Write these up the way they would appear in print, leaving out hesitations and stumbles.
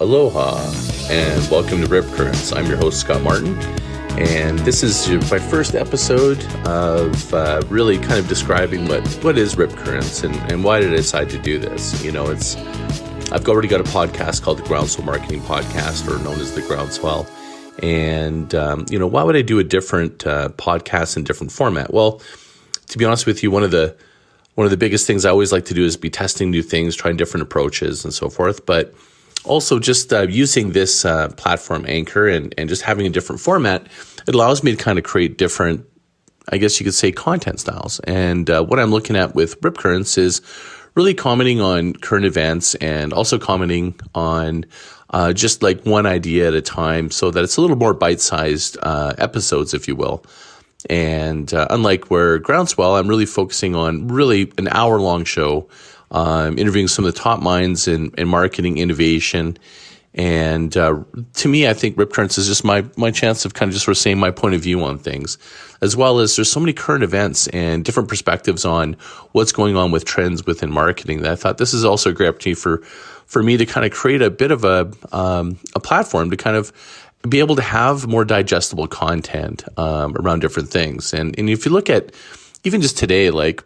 Aloha and welcome to RIPCURRENTS. I'm your host, Scott Martin, and this is my first episode of really kind of describing what is RIPCURRENTS and why did I decide to do this. I've already got a podcast called the Groundswell Marketing Podcast, or known as the Groundswell. And, why would I do a different podcast in different format? Well, to be honest with you, one of the biggest things I always like to do is be testing new things, trying different approaches and so forth. But also just using this platform Anchor and just having a different format, it allows me to kind of create different, I guess you could say, content styles. And what I'm looking at with RIPCURRENTS is really commenting on current events and also commenting on just like one idea at a time, so that it's a little more bite-sized episodes, if you will. And unlike where Groundswell, I'm really focusing on really an hour-long show, interviewing some of the top minds in marketing innovation. And to me, I think RIPCURRENTS is just my chance of kind of just sort of saying my point of view on things, as well as there's so many current events and different perspectives on what's going on with trends within marketing that I thought this is also a great opportunity for me to kind of create a bit of a platform to kind of be able to have more digestible content around different things. And if you look at even just today, like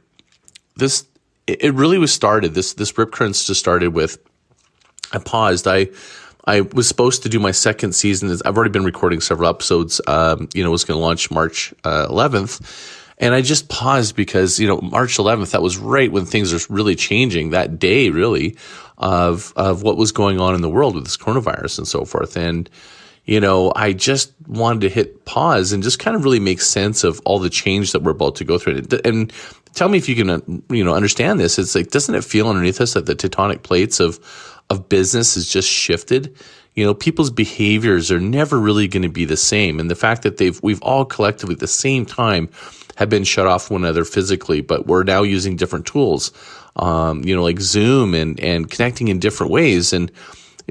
this, it really was started, this RIPCURRENTS just started with, I paused. I was supposed to do my second season. I've already been recording several episodes. Was going to launch March 11th. And I just paused because, March 11th, that was right when things are really changing, that day really of what was going on in the world with this coronavirus and so forth. And, I just wanted to hit pause and just kind of really make sense of all the change that we're about to go through. And tell me if you can, understand this. It's like, doesn't it feel underneath us that the tectonic plates of business has just shifted? People's behaviors are never really going to be the same. And the fact that we've all collectively at the same time have been shut off one another physically, but we're now using different tools, like Zoom and connecting in different ways. And,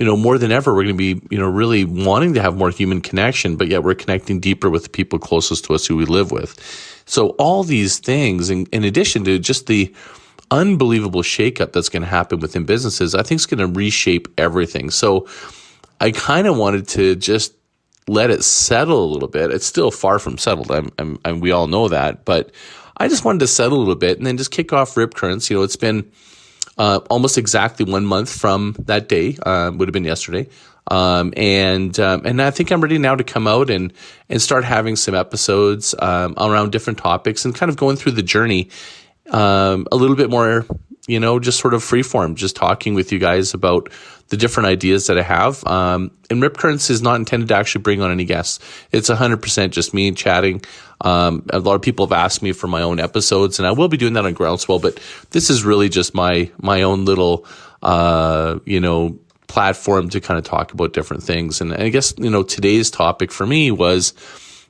more than ever, we're going to be, really wanting to have more human connection, but yet we're connecting deeper with the people closest to us who we live with. So all these things, in addition to just the unbelievable shakeup that's going to happen within businesses, I think it's going to reshape everything. So I kind of wanted to just let it settle a little bit. It's still far from settled. We all know that, but I just wanted to settle a little bit and then just kick off RIPCURRENTS. It's been almost exactly 1 month from that day. Would have been yesterday. And I think I'm ready now to come out and start having some episodes around different topics and kind of going through the journey a little bit more, just sort of freeform, just talking with you guys about the different ideas that I have. And RIPCURRENTS is not intended to actually bring on any guests. It's 100% just me chatting. A lot of people have asked me for my own episodes, and I will be doing that on Groundswell, but this is really just my own little, platform to kind of talk about different things. And I guess, today's topic for me was,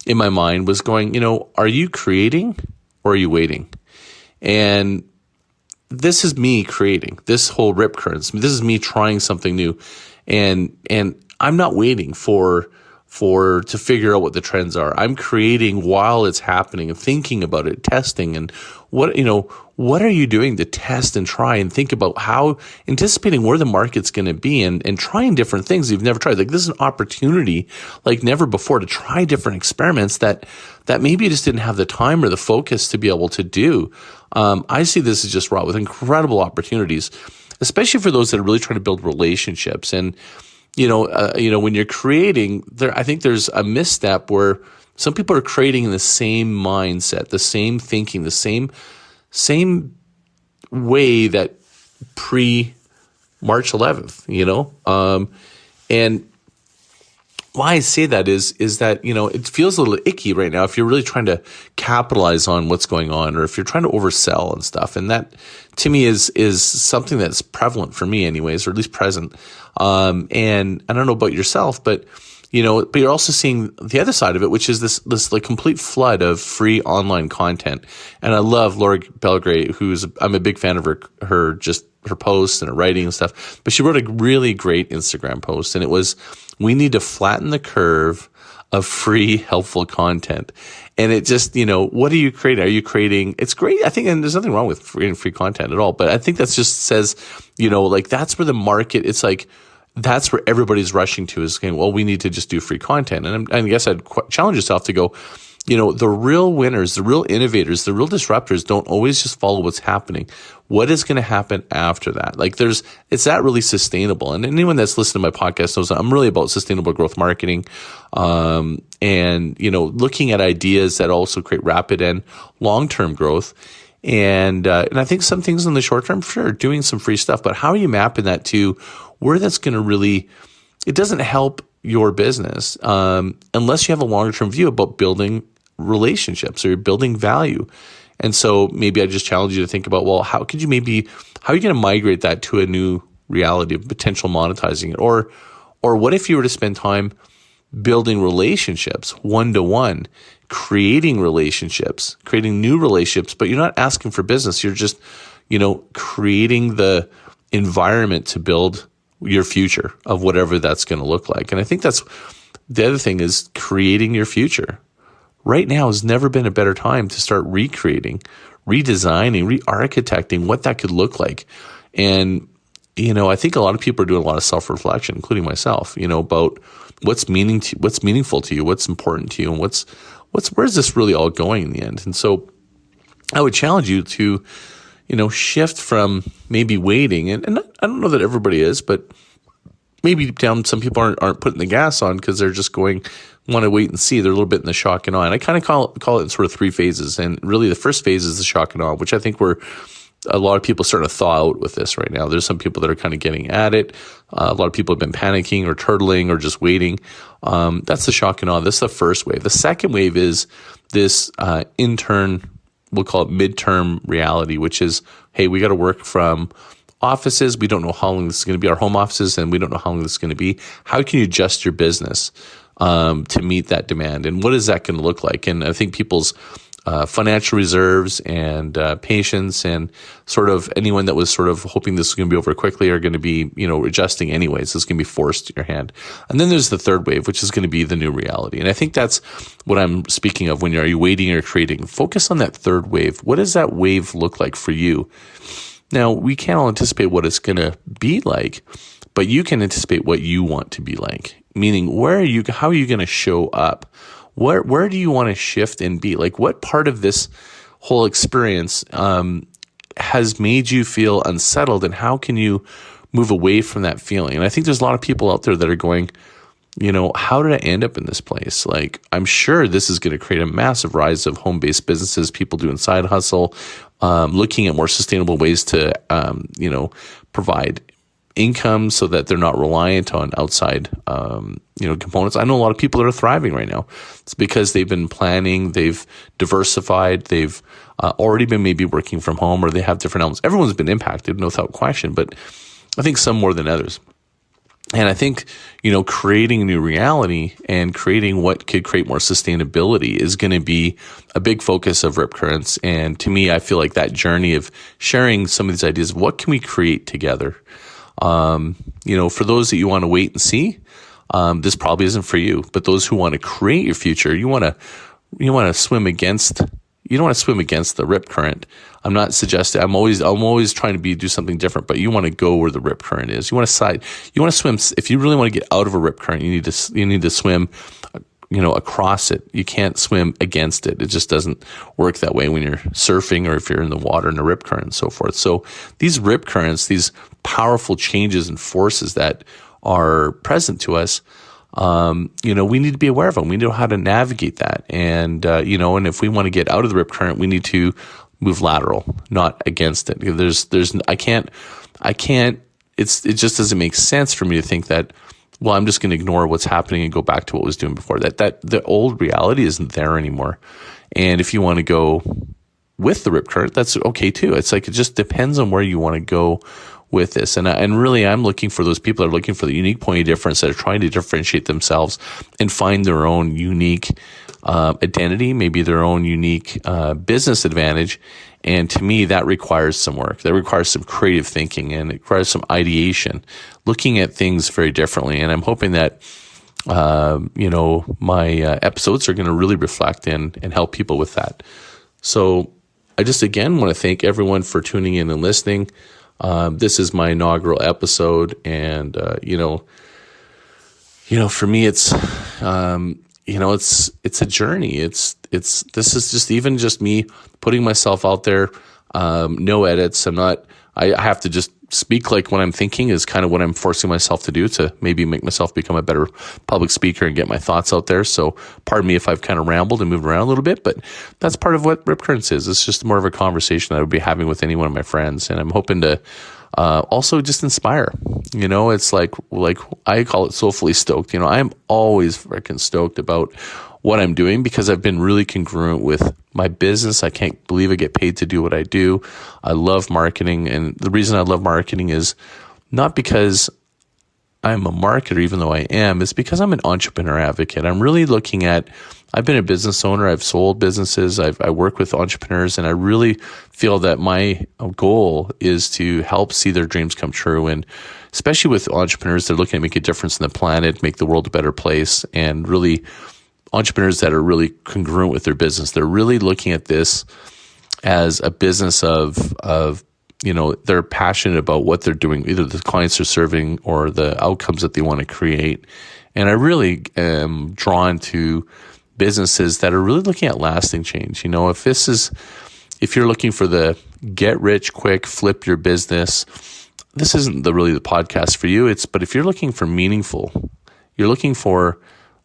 in my mind, was going, are you creating or are you waiting? And this is me creating this whole RIPCURRENTS. This is me trying something new, and I'm not waiting to figure out what the trends are. I'm creating while it's happening and thinking about it, testing, and what are you doing to test and try and think about how anticipating where the market's going to be and trying different things you've never tried. Like, this is an opportunity like never before to try different experiments that maybe you just didn't have the time or the focus to be able to do. I see this as just raw with incredible opportunities, especially for those that are really trying to build relationships. And, when you're creating I think there's a misstep where some people are creating in the same mindset, the same thinking, the same way that pre-March 11th, and why I say that is that, it feels a little icky right now if you're really trying to capitalize on what's going on, or if you're trying to oversell and stuff. And that, to me, is something that's prevalent for me anyways, or at least present. And I don't know about yourself, but you're also seeing the other side of it, which is this like complete flood of free online content. And I love Laura Belgray, I'm a big fan of her posts and her writing and stuff, but she wrote a really great Instagram post, and it was, we need to flatten the curve of free, helpful content. And it just, what are you creating? Are you creating, it's great. I think, and there's nothing wrong with free content at all, but I think that just says, that's where the market, it's like, that's where everybody's rushing to, is saying, well, we need to just do free content. And I guess I'd challenge yourself to go, the real winners, the real innovators, the real disruptors don't always just follow what's happening. What is going to happen after that? Like it's that really sustainable. And anyone that's listened to my podcast knows I'm really about sustainable growth marketing. And looking at ideas that also create rapid and long-term growth. And I think some things in the short term, sure, doing some free stuff, but how are you mapping that to where that's going to really, it doesn't help your business unless you have a longer term view about building relationships or building value. And so maybe I just challenge you to think about, well, how are you going to migrate that to a new reality of potential monetizing it? Or what if you were to spend time building relationships one-to-one, creating relationships, creating new relationships, but you're not asking for business. You're just, creating the environment to build your future of whatever that's going to look like. And I think that's the other thing, is creating your future. Right now has never been a better time to start recreating, redesigning, re-architecting what that could look like. And, I think a lot of people are doing a lot of self-reflection, including myself, about what's meaningful to you, what's important to you, and where's this really all going in the end? And so I would challenge you to, shift from maybe waiting. And I don't know that everybody is, but maybe deep down, some people aren't putting the gas on because they're just want to wait and see. They're a little bit in the shock and awe. And I kind of call it sort of 3 phases. And really the first phase is the shock and awe, which I think a lot of people starting to thaw out with this right now. There's some people that are kind of getting at it. A lot of people have been panicking or turtling or just waiting. That's the shock and awe. This is the first wave. The second wave is this we'll call it midterm reality, which is, hey, we got to work from offices. We don't know how long this is going to be, our home offices, and we don't know how long this is going to be. How can you adjust your business to meet that demand? And what is that going to look like? And I think people's financial reserves and patience, and sort of anyone that was sort of hoping this was going to be over quickly are going to be, adjusting anyways. It's going to be forced to your hand. And then there's the third wave, which is going to be the new reality. And I think that's what I'm speaking of when are you waiting or creating? Focus on that third wave. What does that wave look like for you? Now, we can't all anticipate what it's going to be like, but you can anticipate what you want to be like, meaning how are you going to show up? Where do you want to shift and be? Like, what part of this whole experience has made you feel unsettled, and how can you move away from that feeling? And I think there's a lot of people out there that are going, how did I end up in this place? Like, I'm sure this is going to create a massive rise of home-based businesses, people doing side hustle, looking at more sustainable ways to, provide income so that they're not reliant on outside, components. I know a lot of people that are thriving right now. It's because they've been planning, they've diversified, they've already been maybe working from home, or they have different elements. Everyone's been impacted, without question, but I think some more than others. And I think, creating a new reality and creating what could create more sustainability is going to be a big focus of Rip Currents. And to me, I feel like that journey of sharing some of these ideas, what can we create together? For those that you want to wait and see, this probably isn't for you. But those who want to create your future, you want to swim against. You don't want to swim against the rip current. I'm not suggesting. I'm always trying to do something different. But you want to go where the rip current is. You want to swim. If you really want to get out of a rip current, you need to swim, across it. You can't swim against it. It just doesn't work that way when you're surfing or if you're in the water in a rip current and so forth. So these rip currents, these powerful changes and forces that are present to us, we need to be aware of them. We know how to navigate that. And, and if we want to get out of the rip current, we need to move lateral, not against it. It just doesn't make sense for me to think that, well, I'm just going to ignore what's happening and go back to what was doing before. That the old reality isn't there anymore. And if you want to go with the rip current, that's okay too. It's like, it just depends on where you want to go with this. And really, I'm looking for those people that are looking for the unique point of difference, that are trying to differentiate themselves and find their own unique identity, maybe their own unique business advantage. And to me, that requires some work. That requires some creative thinking, and it requires some ideation, looking at things very differently. And I'm hoping that, my episodes are going to really reflect and help people with that. So I just, again, want to thank everyone for tuning in and listening. This is my inaugural episode, and for me, it's it's a journey. This is just me putting myself out there. No edits. I have to just speak like what I'm thinking is kind of what I'm forcing myself to do to maybe make myself become a better public speaker and get my thoughts out there. So pardon me if I've kind of rambled and moved around a little bit, but that's part of what Rip Currents is. It's just more of a conversation that I would be having with any one of my friends. And I'm hoping to also just inspire. It's like I call it soulfully stoked. I'm always freaking stoked about what I'm doing because I've been really congruent with my business. I can't believe I get paid to do what I do. I love marketing. And the reason I love marketing is not because I'm a marketer, even though I am, it's because I'm an entrepreneur advocate. I'm really looking at, I've been a business owner. I've sold businesses. I work with entrepreneurs, and I really feel that my goal is to help see their dreams come true. And especially with entrepreneurs, they're looking to make a difference in the planet, make the world a better place, and really entrepreneurs that are really congruent with their business. They're really looking at this as a business of they're passionate about what they're doing, either the clients they're serving or the outcomes that they want to create. And I really am drawn to businesses that are really looking at lasting change. If you're looking for the get rich quick, flip your business, this isn't really the podcast for you. But if you're looking for meaningful, you're looking for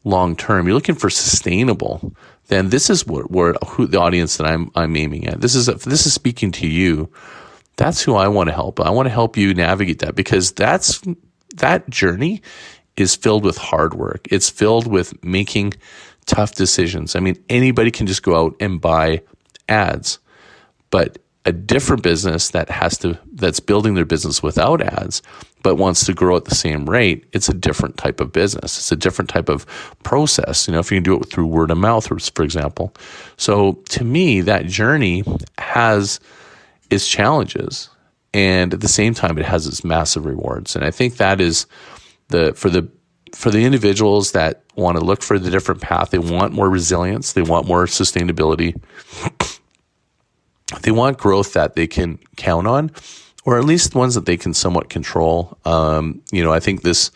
long term, you're looking for sustainable, then this is who the audience that I'm aiming at. This is speaking to you. That's who I want to help. I want to help you navigate that, because that journey is filled with hard work. It's filled with making tough decisions. I mean, anybody can just go out and buy ads, but a different business that's building their business without ads, but wants to grow at the same rate, it's a different type of business. It's a different type of process. If you can do it through word of mouth, for example. So to me, that journey has its challenges, and at the same time, it has its massive rewards. And I think that is for the individuals that want to look for the different path. They want more resilience. They want more sustainability. They want growth that they can count on, or at least ones that they can somewhat control. I think this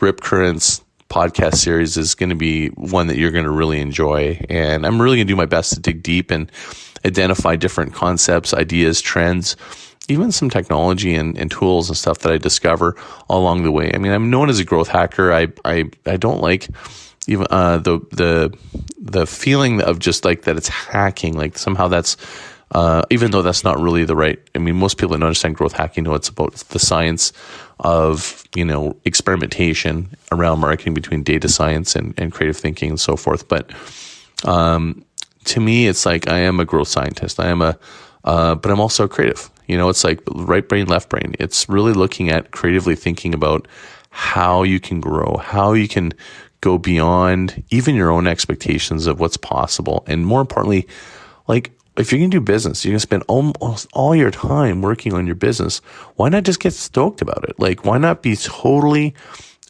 Rip Currents podcast series is going to be one that you're going to really enjoy. And I'm really going to do my best to dig deep and identify different concepts, ideas, trends, even some technology and tools and stuff that I discover along the way. I mean, I'm known as a growth hacker. I don't like even the feeling of just like that it's hacking, like somehow that's even though that's not really the right. I mean, most people that understand growth hacking know it's about the science of experimentation around marketing between data science and creative thinking and so forth. But to me, it's like I am a growth scientist. I am but I'm also a creative. It's like right brain, left brain. It's really looking at creatively thinking about how you can grow, how you can go beyond even your own expectations of what's possible. And more importantly, like if you're going to do business, you're going to spend almost all your time working on your business. Why not just get stoked about it? Like, why not be totally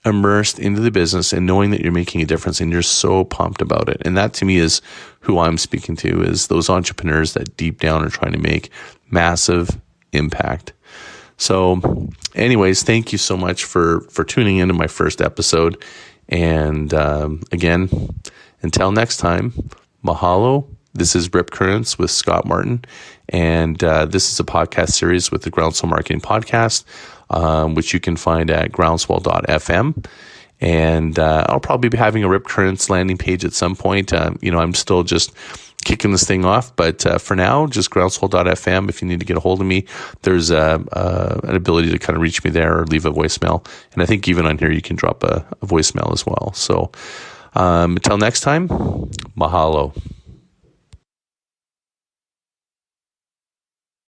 immersed into the business and knowing that you're making a difference and you're so pumped about it? And that to me is who I'm speaking to, is those entrepreneurs that deep down are trying to make massive impact. So anyways, thank you so much for tuning into my first episode. And again, until next time, mahalo. This is Rip Currents with Scott Martin, and this is a podcast series with the Groundswell Marketing Podcast, which you can find at groundswell.fm. And I'll probably be having a Rip Currents landing page at some point. I'm still just kicking this thing off, but for now, just groundswell.fm. If you need to get a hold of me, there's an ability to kind of reach me there or leave a voicemail. And I think even on here, you can drop a voicemail as well. So until next time, mahalo.